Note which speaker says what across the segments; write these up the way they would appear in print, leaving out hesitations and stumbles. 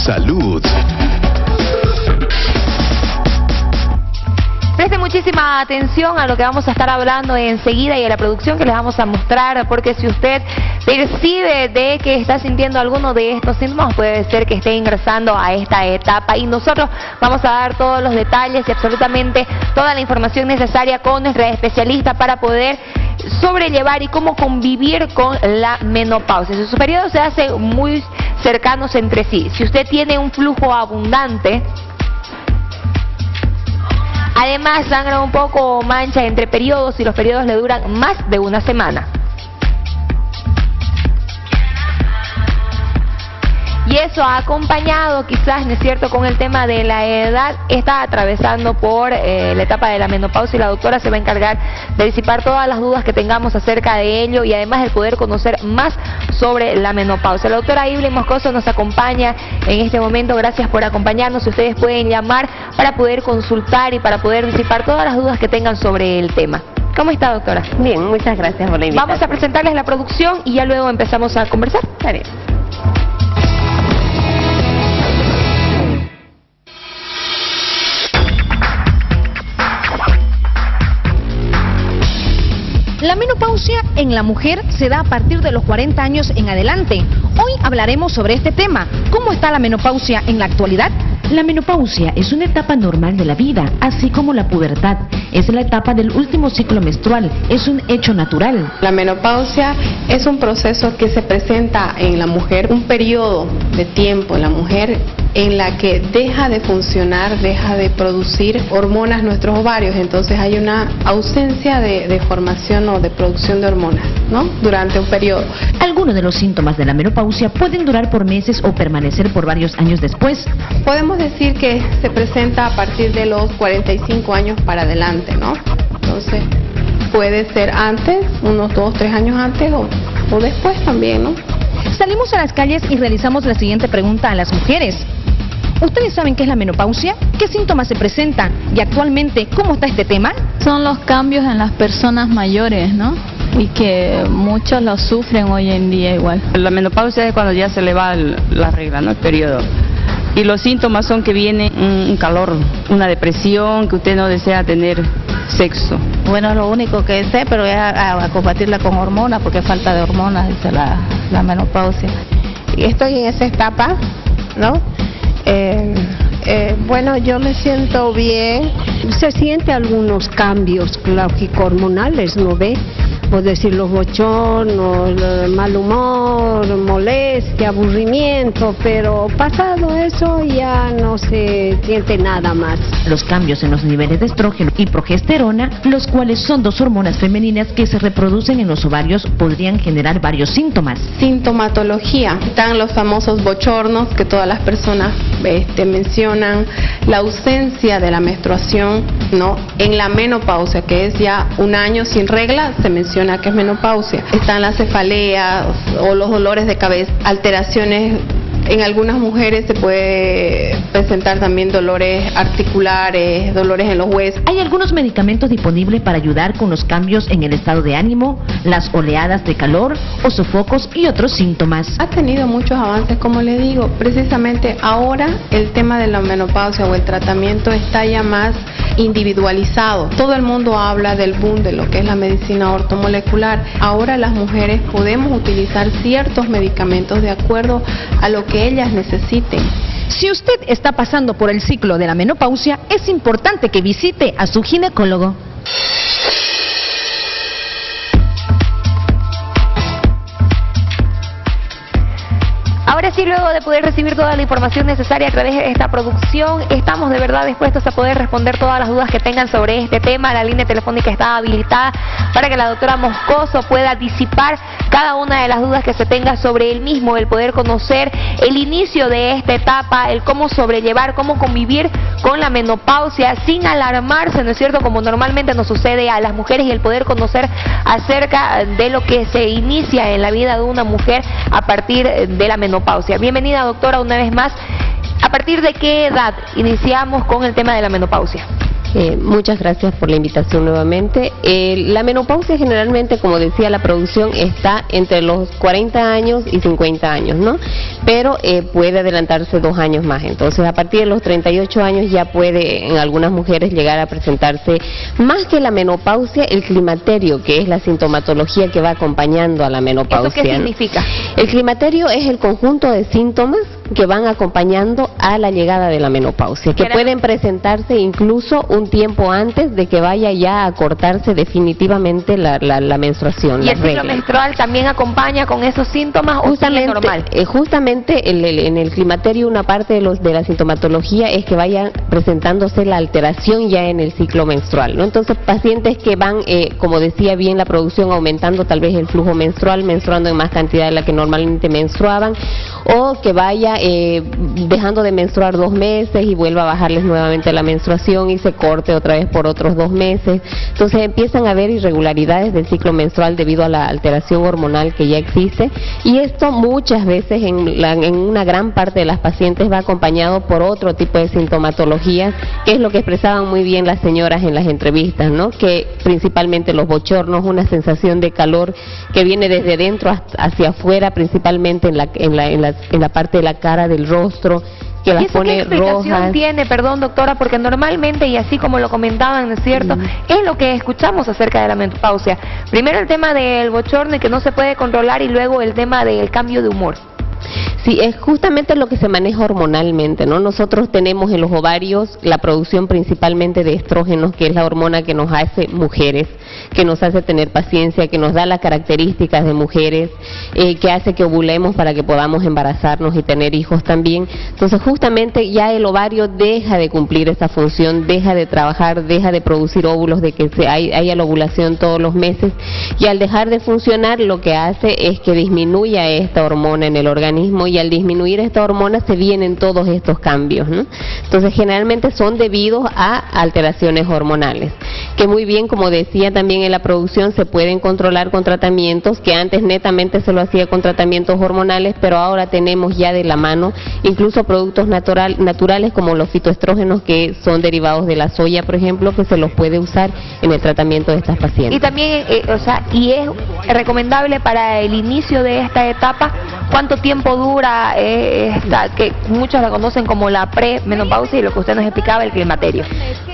Speaker 1: Salud.
Speaker 2: Presten muchísima atención a lo que vamos a estar hablando enseguida y a la producción que les vamos a mostrar, porque si usted percibe de que está sintiendo alguno de estos síntomas, puede ser que esté ingresando a esta etapa, y nosotros vamos a dar todos los detalles y absolutamente toda la información necesaria con nuestra especialista para poder sobrellevar y cómo convivir con la menopausia. Si sus periodos se hacen muy cercanos entre sí, si usted tiene un flujo abundante, además sangra un poco o mancha entre periodos y los periodos le duran más de una semana. Y eso acompañado quizás, ¿no es cierto?, con el tema de la edad, está atravesando por la etapa de la menopausia, y la doctora se va a encargar de disipar todas las dudas que tengamos acerca de ello y además el poder conocer más sobre la menopausia. La doctora Iblin Moscoso nos acompaña en este momento. Gracias por acompañarnos. Ustedes pueden llamar para poder consultar y para poder disipar todas las dudas que tengan sobre el tema. ¿Cómo está, doctora?
Speaker 3: Bien, muchas gracias por la invitación.
Speaker 2: Vamos a presentarles la producción y ya luego empezamos a conversar.
Speaker 3: Vale.
Speaker 4: La menopausia en la mujer se da a partir de los 40 años en adelante. Hoy hablaremos sobre este tema. ¿Cómo está la menopausia en la actualidad?
Speaker 5: La menopausia es una etapa normal de la vida, así como la pubertad. Es la etapa del último ciclo menstrual, es un hecho natural.
Speaker 6: La menopausia es un proceso que se presenta en la mujer, un periodo de tiempo en la mujer en la que deja de funcionar, deja de producir hormonas nuestros ovarios, entonces hay una ausencia de formación o de producción de hormonas, ¿no?, durante un periodo.
Speaker 5: Algunos de los síntomas de la menopausia pueden durar por meses o permanecer por varios años después.
Speaker 6: Podemos decir que se presenta a partir de los 45 años para adelante, ¿no? Entonces puede ser antes, unos 2, 3 años antes o después también, ¿no?
Speaker 4: Salimos a las calles y realizamos la siguiente pregunta a las mujeres. ¿Ustedes saben qué es la menopausia? ¿Qué síntomas se presentan? Y actualmente, ¿cómo está este tema?
Speaker 7: Son los cambios en las personas mayores, ¿no? Y que muchos los sufren hoy en día igual.
Speaker 8: La menopausia es cuando ya se le va la regla, ¿no?, el periodo. Y los síntomas son que viene un calor, una depresión, que usted no desea tener sexo.
Speaker 9: Bueno, lo único que sé, pero es a combatirla con hormonas, porque falta de hormonas, dice la menopausia.
Speaker 10: Y estoy en esa etapa, ¿no? Bueno, yo me siento bien. Se siente algunos cambios, lógico, hormonales, ¿no ve? Por decir, los bochornos, mal humor, molestia, aburrimiento, pero pasado eso ya no se siente nada más.
Speaker 5: Los cambios en los niveles de estrógeno y progesterona, los cuales son dos hormonas femeninas que se reproducen en los ovarios, podrían generar varios síntomas.
Speaker 6: Sintomatología, están los famosos bochornos que todas las personas mencionan, la ausencia de la menstruación, ¿no?, en la menopausia, que es ya un año sin regla, se menciona que es menopausia. Están las cefaleas o los dolores de cabeza, alteraciones. En algunas mujeres se puede presentar también dolores articulares, dolores en los huesos.
Speaker 5: Hay algunos medicamentos disponibles para ayudar con los cambios en el estado de ánimo, las oleadas de calor o sofocos y otros síntomas.
Speaker 6: Ha tenido muchos avances, como le digo. Precisamente ahora el tema de la menopausia o el tratamiento está ya más individualizado. Todo el mundo habla del boom de lo que es la medicina ortomolecular. Ahora las mujeres podemos utilizar ciertos medicamentos de acuerdo a lo que ellas necesiten.
Speaker 4: Si usted está pasando por el ciclo de la menopausia, es importante que visite a su ginecólogo.
Speaker 2: Ahora sí, luego de poder recibir toda la información necesaria a través de esta producción, estamos de verdad dispuestos a poder responder todas las dudas que tengan sobre este tema. La línea telefónica está habilitada para que la doctora Moscoso pueda disipar cada una de las dudas que se tenga sobre el mismo, el poder conocer el inicio de esta etapa, el cómo sobrellevar, cómo convivir con la menopausia sin alarmarse, ¿no es cierto?, como normalmente nos sucede a las mujeres, y el poder conocer acerca de lo que se inicia en la vida de una mujer a partir de la menopausia. Bienvenida, doctora, una vez más. ¿A partir de qué edad iniciamos con el tema de la menopausia?
Speaker 3: Muchas gracias por la invitación nuevamente. La menopausia generalmente, como decía la producción, está entre los 40 años y 50 años, ¿no? Pero puede adelantarse 2 años más. Entonces, a partir de los 38 años ya puede en algunas mujeres llegar a presentarse, más que la menopausia, el climaterio, que es la sintomatología que va acompañando a la menopausia.
Speaker 2: ¿Eso qué significa?
Speaker 3: El climaterio es el conjunto de síntomas que van acompañando a la llegada de la menopausia, que pueden presentarse incluso un tiempo antes de que vaya ya a cortarse definitivamente la menstruación.
Speaker 2: ¿Y el ciclo menstrual también acompaña con esos síntomas o sigue normal?
Speaker 3: Justamente en el climaterio una parte de la sintomatología es que vaya presentándose la alteración ya en el ciclo menstrual, ¿no? Entonces, pacientes que van, como decía bien la producción, aumentando tal vez el flujo menstrual, menstruando en más cantidad de la que normalmente menstruaban, o que vaya dejando de menstruar 2 meses y vuelva a bajarles nuevamente la menstruación y se corte otra vez por otros 2 meses. Entonces empiezan a haber irregularidades del ciclo menstrual debido a la alteración hormonal que ya existe, y esto muchas veces en una gran parte de las pacientes va acompañado por otro tipo de sintomatologías, que es lo que expresaban muy bien las señoras en las entrevistas, ¿no? Que principalmente los bochornos, una sensación de calor que viene desde dentro hacia afuera, principalmente en la parte de la cara, del rostro, que las pone rojas. ¿Qué explicación
Speaker 2: tiene, perdón doctora, porque normalmente, y así como lo comentaban, ¿no es cierto?, es lo que escuchamos acerca de la menopausia? Primero el tema del bochorno y que no se puede controlar, y luego el tema del cambio de humor.
Speaker 3: Sí, es justamente lo que se maneja hormonalmente, ¿no? Nosotros tenemos en los ovarios la producción principalmente de estrógenos, que es la hormona que nos hace mujeres, que nos hace tener paciencia, que nos da las características de mujeres, que hace que ovulemos para que podamos embarazarnos y tener hijos también. Entonces, justamente ya el ovario deja de cumplir esa función, deja de trabajar, deja de producir óvulos, de que haya la ovulación todos los meses, y al dejar de funcionar lo que hace es que disminuya esta hormona en el organismo, y al disminuir esta hormona se vienen todos estos cambios, ¿no? Entonces, generalmente son debidos a alteraciones hormonales, que muy bien, como decía también en la producción, se pueden controlar con tratamientos, que antes netamente se lo hacía con tratamientos hormonales, pero ahora tenemos ya de la mano incluso productos naturales como los fitoestrógenos, que son derivados de la soya, por ejemplo, que se los puede usar en el tratamiento de estas pacientes.
Speaker 2: Y también, y es recomendable para el inicio de esta etapa, ¿cuánto tiempo dura esta, que muchos la conocen como la premenopausia, y lo que usted nos explicaba, el climaterio?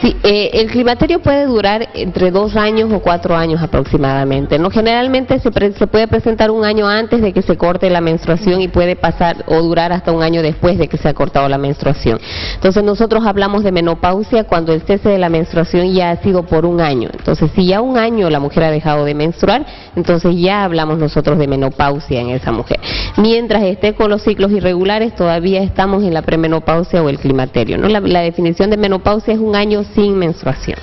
Speaker 3: Sí, el climaterio puede durar entre 2 años o 4 años aproximadamente, ¿no? Generalmente se puede presentar 1 año antes de que se corte la menstruación, y puede pasar o durar hasta 1 año después de que se ha cortado la menstruación. Entonces, nosotros hablamos de menopausia cuando el cese de la menstruación ya ha sido por 1 año. Entonces, si ya 1 año la mujer ha dejado de menstruar, entonces ya hablamos nosotros de menopausia en esa mujer. Mientras esté con los ciclos irregulares, todavía estamos en la premenopausia o el climaterio, ¿no? La definición de menopausia es 1 año sin menstruación.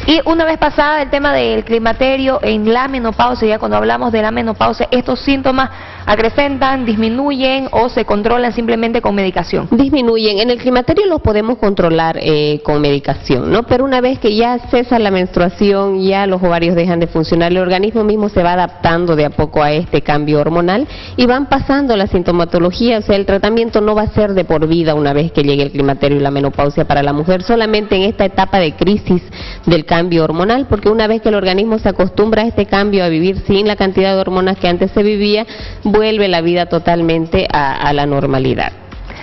Speaker 2: Y una vez pasada el tema del climaterio, en la menopausia, ya cuando hablamos de la menopausia, ¿estos síntomas acrecentan, disminuyen o se controlan simplemente con medicación?
Speaker 3: Disminuyen. En el climaterio los podemos controlar con medicación, ¿no? Pero una vez que ya cesa la menstruación, ya los ovarios dejan de funcionar, el organismo mismo se va adaptando de a poco a este cambio hormonal, y van pasando la sintomatología. O sea, el tratamiento no va a ser de por vida una vez que llegue el climaterio y la menopausia para la mujer, solamente en esta etapa de crisis del cambio hormonal, porque una vez que el organismo se acostumbra a este cambio, a vivir sin la cantidad de hormonas que antes se vivía, vuelve la vida totalmente a la normalidad.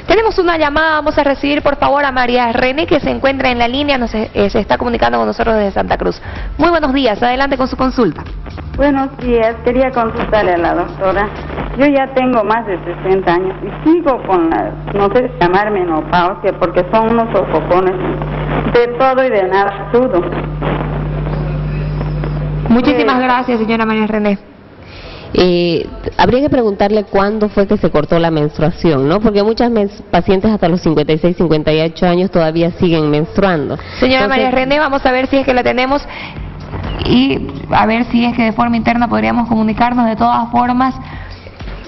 Speaker 2: Tenemos una llamada, vamos a recibir por favor a María René, que se encuentra en la línea, se está comunicando con nosotros desde Santa Cruz. Muy buenos días, adelante con su consulta.
Speaker 1: Buenos días, quería consultarle a la doctora. Yo ya tengo más de 60 años y sigo con no sé si llamar menopausia, porque son unos sofocones de todo y de nada, sudo.
Speaker 2: Muchísimas gracias, señora María René.
Speaker 3: Habría que preguntarle cuándo fue que se cortó la menstruación, ¿no? Porque muchas pacientes hasta los 56, 58 años todavía siguen menstruando.
Speaker 2: Señora María René, vamos a ver si es que la tenemos y a ver si es que de forma interna podríamos comunicarnos. De todas formas,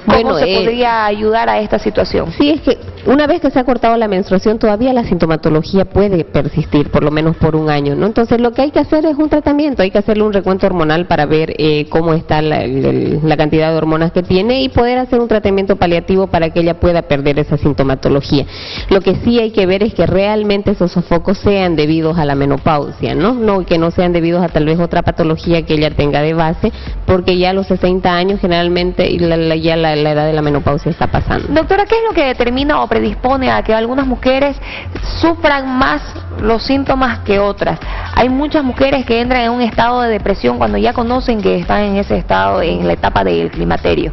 Speaker 2: ¿cómo se podría ayudar a esta situación?
Speaker 3: Sí, es que una vez que se ha cortado la menstruación, todavía la sintomatología puede persistir, por lo menos por un año, ¿no? Entonces, lo que hay que hacer es un tratamiento, hay que hacerle un recuento hormonal para ver cómo está la cantidad de hormonas que tiene y poder hacer un tratamiento paliativo para que ella pueda perder esa sintomatología. Lo que sí hay que ver es que realmente esos sofocos sean debidos a la menopausia, ¿no? Que no sean debidos a tal vez otra patología que ella tenga de base, porque ya a los 60 años generalmente ya la edad de la menopausia está pasando.
Speaker 2: Doctora, ¿qué es lo que determina o predispone a que algunas mujeres sufran más los síntomas que otras? Hay muchas mujeres que entran en un estado de depresión cuando ya conocen que están en ese estado, en la etapa del climaterio.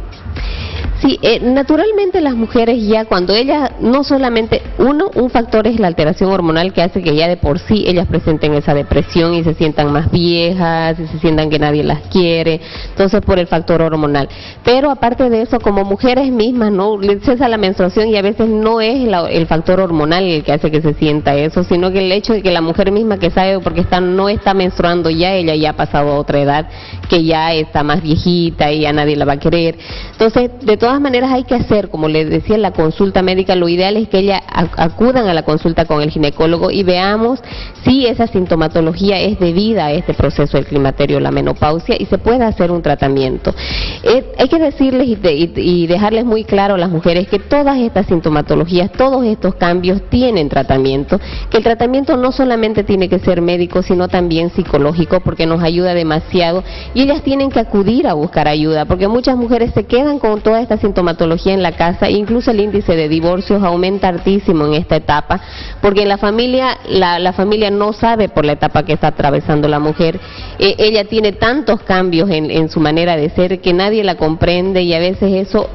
Speaker 3: Sí, naturalmente las mujeres ya cuando ellas, no solamente, un factor es la alteración hormonal que hace que ya de por sí ellas presenten esa depresión y se sientan más viejas y se sientan que nadie las quiere, entonces por el factor hormonal. Pero aparte de eso, como mujeres mismas, ¿no? Les cesa la menstruación y a veces no es el factor hormonal el que hace que se sienta eso, sino que el hecho de que la mujer misma que sabe porque no está menstruando ya, ella ya ha pasado a otra edad, que ya está más viejita y ya nadie la va a querer. Entonces, de todas maneras hay que hacer, como les decía, la consulta médica. Lo ideal es que ellas acudan a la consulta con el ginecólogo y veamos si esa sintomatología es debida a este proceso del climaterio, la menopausia, y se puede hacer un tratamiento. Hay que decirles y dejarles muy claro a las mujeres que todas estas sintomatologías, todos estos cambios tienen tratamiento, que el tratamiento no solamente tiene que ser médico, sino también psicológico, porque nos ayuda demasiado, y ellas tienen que acudir a buscar ayuda, porque muchas mujeres se quedan con toda esta sintomatología en la casa, incluso el índice de divorcios aumenta hartísimo en esta etapa, porque en la familia, la familia no sabe por la etapa que está atravesando la mujer, ella tiene tantos cambios en su manera de ser que nadie la comprende, y a veces eso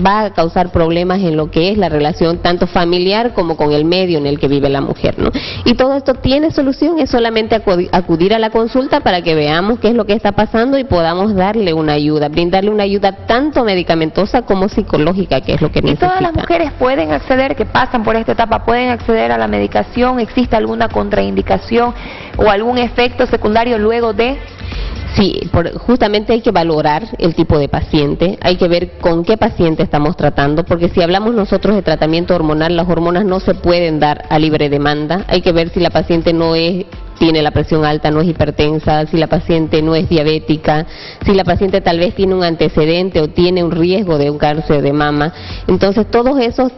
Speaker 3: va a causar problemas en lo que es la relación tanto familiar como con el medio en el que vive la mujer, ¿no? Y todo esto tiene solución, es solamente acudir a la consulta para que veamos qué es lo que está pasando y podamos darle una ayuda, brindarle una ayuda tanto medicamentosa como psicológica, que es lo que necesita.
Speaker 2: ¿Y todas las mujeres pueden acceder, que pasan por esta etapa, pueden acceder a la medicación? ¿Existe alguna contraindicación o algún efecto secundario luego de...?
Speaker 3: Sí, justamente hay que valorar el tipo de paciente, hay que ver con qué paciente estamos tratando, porque si hablamos nosotros de tratamiento hormonal, las hormonas no se pueden dar a libre demanda, hay que ver si la paciente tiene la presión alta, no es hipertensa, si la paciente no es diabética, si la paciente tal vez tiene un antecedente o tiene un riesgo de un cáncer de mama. Entonces todas esas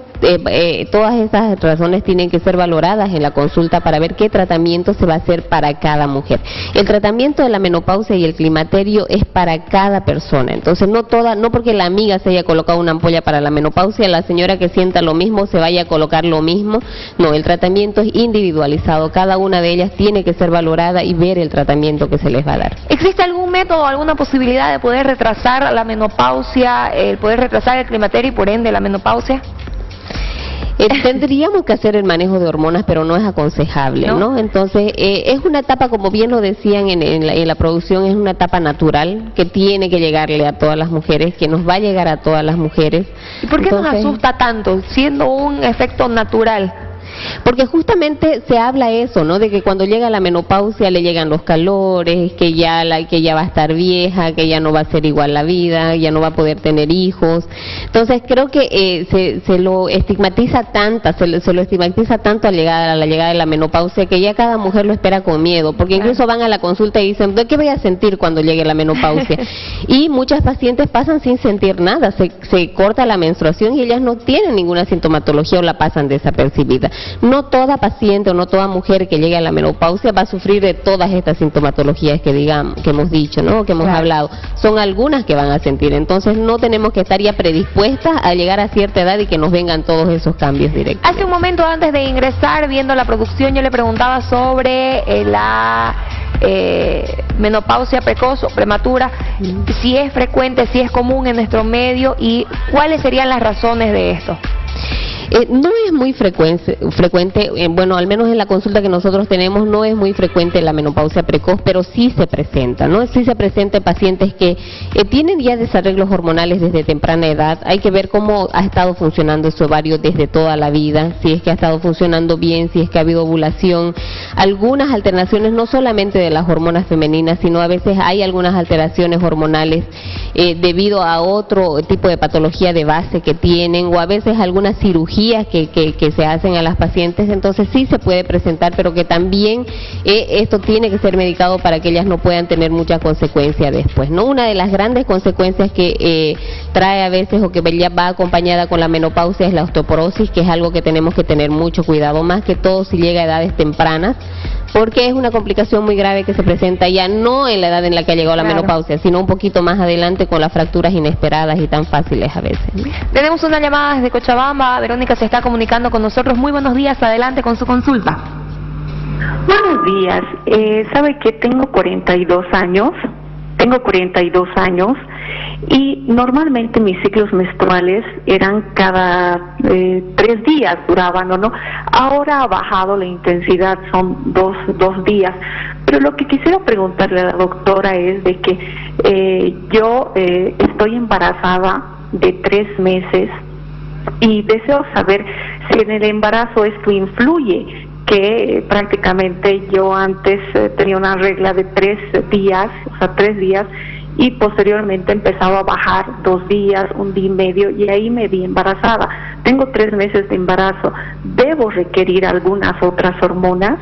Speaker 3: razones tienen que ser valoradas en la consulta para ver qué tratamiento se va a hacer para cada mujer. El tratamiento de la menopausia y el climaterio es para cada persona, entonces no porque la amiga se haya colocado una ampolla para la menopausia, la señora que sienta lo mismo se vaya a colocar lo mismo. No, el tratamiento es individualizado, cada una de ellas tiene que ser valorada y ver el tratamiento que se les va a dar.
Speaker 2: ¿Existe algún método, alguna posibilidad de poder retrasar la menopausia, poder retrasar el climaterio y por ende la menopausia?
Speaker 3: Tendríamos que hacer el manejo de hormonas, pero no es aconsejable, ¿no? Entonces, es una etapa, como bien lo decían en la producción, es una etapa natural que tiene que llegarle a todas las mujeres, que nos va a llegar a todas las mujeres.
Speaker 2: ¿Y por qué nos asusta tanto, siendo un efecto natural?
Speaker 3: Porque justamente se habla eso, ¿no? De que cuando llega la menopausia le llegan los calores, que ya va a estar vieja, que ya no va a ser igual la vida, ya no va a poder tener hijos. Entonces creo que se lo estigmatiza tanto, se lo estigmatiza tanto a la llegada de la menopausia, que ya cada mujer lo espera con miedo, porque incluso van a la consulta y dicen, ¿qué voy a sentir cuando llegue la menopausia? Y muchas pacientes pasan sin sentir nada, se corta la menstruación y ellas no tienen ninguna sintomatología o la pasan desapercibida. No toda paciente o no toda mujer que llegue a la menopausia va a sufrir de todas estas sintomatologías que hemos dicho, ¿no? Que hemos hablado. Son algunas que van a sentir. Entonces no tenemos que estar ya predispuestas a llegar a cierta edad y que nos vengan todos esos cambios directos.
Speaker 2: Hace un momento, antes de ingresar, viendo la producción, yo le preguntaba sobre la menopausia precoz o prematura, si es frecuente, si es común en nuestro medio y cuáles serían las razones de esto.
Speaker 3: No es muy frecuente, bueno, al menos en la consulta que nosotros tenemos no es muy frecuente la menopausia precoz, pero sí se presenta, ¿no? Sí se presenta en pacientes que tienen ya desarreglos hormonales desde temprana edad. Hay que ver cómo ha estado funcionando su ovario desde toda la vida, si es que ha estado funcionando bien, si es que ha habido ovulación. algunas alteraciones, no solamente de las hormonas femeninas, sino a veces hay algunas alteraciones hormonales debido a otro tipo de patología de base que tienen, o a veces algunas cirugías que se hacen a las pacientes. Entonces sí se puede presentar, pero que también esto tiene que ser medicado para que ellas no puedan tener mucha consecuencia después, ¿no? Una de las grandes consecuencias que trae a veces, o que ya va acompañada con la menopausia, es la osteoporosis, que es algo que tenemos que tener mucho cuidado, más que todo si llega a edades tempranas, porque es una complicación muy grave que se presenta ya no en la edad en la que ha llegado la menopausia, sino un poquito más adelante, con las fracturas inesperadas y tan fáciles a veces.
Speaker 2: Tenemos una llamada desde Cochabamba. Verónica se está comunicando con nosotros. Muy buenos días, adelante con su consulta.
Speaker 11: Buenos días, ¿sabe que tengo 42 años? Y normalmente mis ciclos menstruales eran cada 3 días duraban, ¿no? Ahora ha bajado la intensidad, son dos días. Pero lo que quisiera preguntarle a la doctora es de que yo estoy embarazada de 3 meses y deseo saber si en el embarazo esto influye, que prácticamente yo antes tenía una regla de 3 días, y posteriormente empezaba a bajar 2 días, 1 día y medio, y ahí me vi embarazada. Tengo 3 meses de embarazo. ¿Debo requerir algunas otras hormonas?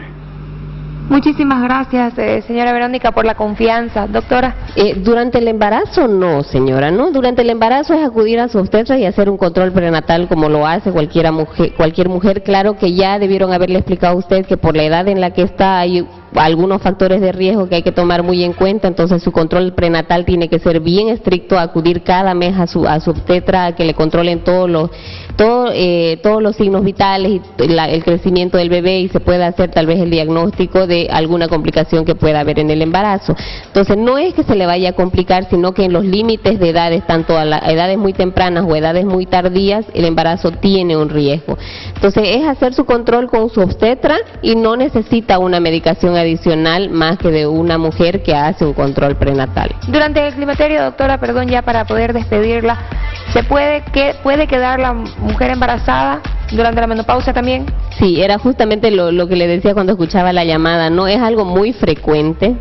Speaker 2: Muchísimas gracias, señora Verónica, por la confianza. Doctora.
Speaker 3: Durante el embarazo no, señora, ¿no? Durante el embarazo es acudir a su obstetra y hacer un control prenatal como lo hace cualquier mujer. Claro que ya debieron haberle explicado a usted que por la edad en la que está hay algunos factores de riesgo que hay que tomar muy en cuenta, entonces su control prenatal tiene que ser bien estricto, acudir cada mes a su obstetra a que le controlen todos los signos vitales y el crecimiento del bebé, y se pueda hacer tal vez el diagnóstico de alguna complicación que pueda haber en el embarazo. Entonces no es que se le vaya a complicar, sino que en los límites de edades, tanto a edades muy tempranas o edades muy tardías, el embarazo tiene un riesgo. Entonces es hacer su control con su obstetra y no necesita una medicación adicional más que de una mujer que hace un control prenatal.
Speaker 2: Durante el climaterio, doctora, perdón, ya para poder despedirla, ¿puede quedar la mujer embarazada durante la menopausia también?
Speaker 3: Sí, era justamente lo que le decía cuando escuchaba la llamada, ¿no? Es algo muy frecuente.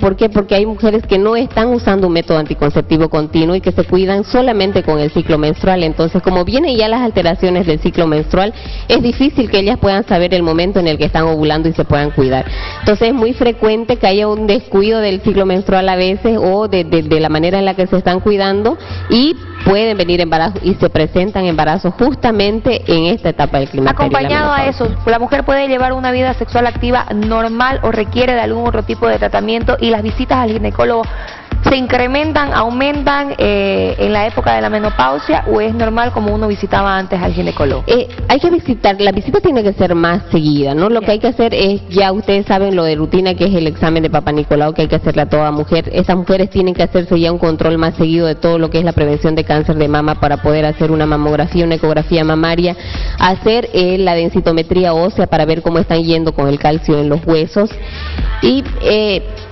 Speaker 3: ¿Por qué? Porque hay mujeres que no están usando un método anticonceptivo continuo y que se cuidan solamente con el ciclo menstrual. Entonces, como vienen ya las alteraciones del ciclo menstrual, es difícil que ellas puedan saber el momento en el que están ovulando y se puedan cuidar. Entonces, es muy frecuente que haya un descuido del ciclo menstrual a veces, o de la manera en la que se están cuidando, y pueden venir embarazos y se presentan embarazos justamente en esta etapa del climaterio.
Speaker 2: Acompañado a eso, ¿la mujer puede llevar una vida sexual activa normal o requiere de algún otro tipo de tratamiento? ¿Y las visitas al ginecólogo se incrementan, aumentan en la época de la menopausia, o es normal como uno visitaba antes al ginecólogo?
Speaker 3: Hay que visitar, la visita tiene que ser más seguida, ¿no? Lo que hay que hacer es, ya ustedes saben lo de rutina, que es el examen de Papá Nicolau, que hay que hacerle a toda mujer. Esas mujeres tienen que hacerse ya un control más seguido de todo lo que es la prevención de cáncer de mama, para poder hacer una mamografía, una ecografía mamaria, hacer la densitometría ósea para ver cómo están yendo con el calcio en los huesos. Y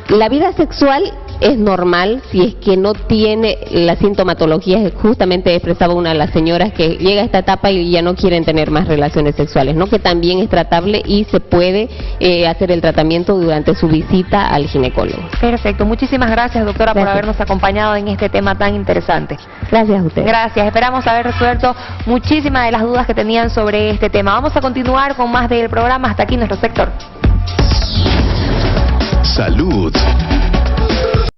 Speaker 3: la vida sexual es normal si es que no tiene la sintomatología. Justamente expresaba una de las señoras que llega a esta etapa y ya no quieren tener más relaciones sexuales, ¿no? Que también es tratable y se puede hacer el tratamiento durante su visita al ginecólogo.
Speaker 2: Perfecto, muchísimas gracias, doctora, por habernos acompañado en este tema tan interesante.
Speaker 3: Gracias a usted.
Speaker 2: Gracias, esperamos haber resuelto muchísimas de las dudas que tenían sobre este tema. Vamos a continuar con más del programa. Hasta aquí nuestro sector.
Speaker 12: Salud.